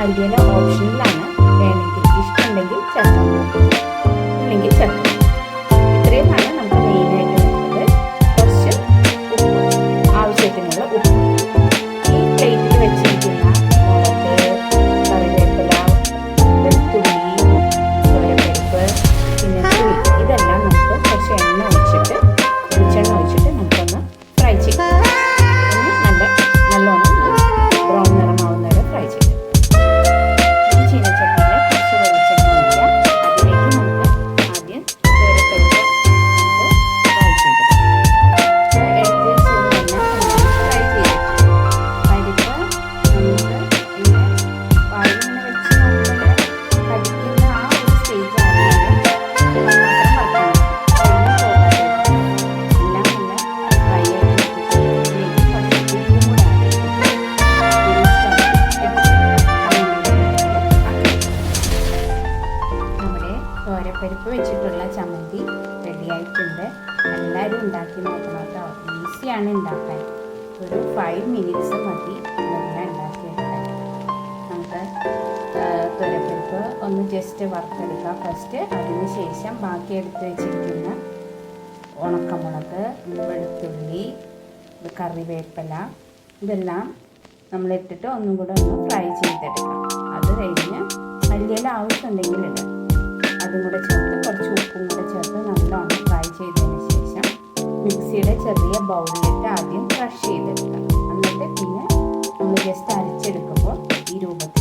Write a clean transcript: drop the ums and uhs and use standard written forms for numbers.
മല്ലിയില ഓപ്ഷനിലാണ്, വേണമെങ്കിൽ ഇഷ്ടമുണ്ടെങ്കിൽ ചേർക്കാൻ പോകും, ഇല്ലെങ്കിൽ ചേർക്കാം. ഇത്രയുമാണ് നമുക്ക് മെയിനായിട്ട് വേണ്ടത്. കുറച്ച് ഉപ്പ്, ആവശ്യത്തിനുള്ള ഉപ്പ്. ഈ പ്ലേറ്റിൽ വെച്ചിരിക്കുന്ന മുളക്, കറിവേപ്പില, വെളുത്തുള്ളി, തോരപ്പരിപ്പ്, പിന്നെ പുളി, ഇതെല്ലാം നമുക്ക് കുറച്ച് വെളിച്ചെണ്ണ ഒഴിച്ചിട്ട് നമുക്കൊന്ന് ഫ്രൈ ചെയ്യാം. നല്ലോണം ബ്രൗൺ നിറമാവുന്ന വരെ ഫ്രൈ ചെയ്ത് ഈ ചീനച്ചട്ടിയിൽ കുറച്ച് വെളിച്ചെണ്ണ ഒഴിക്കാം. അതിലേക്ക് നമുക്ക് ആദ്യം തോരപ്പരിപ്പ് ഫ്രൈ ചെയ്തെടുക്കാം. എടുത്ത് ഫ്രൈ ചെയ്തിട്ട് പരിപ്പ് നമുക്ക് ഇങ്ങനെ വായിലിങ്ങനെ വെച്ച് നമ്മൾ കടിക്കുന്ന ആ ഒരു സ്റ്റേജ് ആണെങ്കിൽ മാത്രം വറുക്കണം. എല്ലാം നല്ല ഫ്രൈ ആയിട്ട് തോരപ്പരിപ്പ് വെച്ചിട്ടുള്ള ചമ്മന്തി റെഡിയായിട്ടുണ്ട്. എല്ലാവരും ഉണ്ടാക്കി നോക്കണം കേട്ടോ. ഈസിയാണ് ഉണ്ടാക്കാൻ. ഒരു 5 മിനിറ്റ്സ് മതി ഇതെല്ലാം ഉണ്ടാക്കിയെടുക്കാൻ. നമുക്ക് തോരപ്പരിപ്പ് ഒന്ന് ജസ്റ്റ് വറുത്തെടുക്കാം ഫസ്റ്റ്. അതിന് ശേഷം ബാക്കി എടുത്ത് വെച്ചിരിക്കുന്ന ഉണക്കമുളക്, വെളുത്തുള്ളി, കറിവേപ്പില, ഇതെല്ലാം നമ്മളിട്ടിട്ട് ഒന്നും കൂടെ ഒന്ന് ഫ്രൈ ചെയ്തെടുക്കാം. അത് കഴിഞ്ഞ് മല്ലിയില ആവശ്യമുണ്ടെങ്കിൽ ഇടാം. അതും കൂടെ ചേർത്ത് കുറച്ച് ഉപ്പും കൂടെ ചേർത്ത് നല്ലോണം ഫ്രൈ ചെയ്തതിന് ശേഷം മിക്സിയുടെ ചെറിയ ബൗളിലിട്ട് ആദ്യം ക്രഷ് ചെയ്തെടുക്കാം. എന്നിട്ട് പിന്നെ നമ്മൾ ജസ്റ്റ് അരച്ചെടുക്കുമ്പോൾ ഈ രൂപത്തിൽ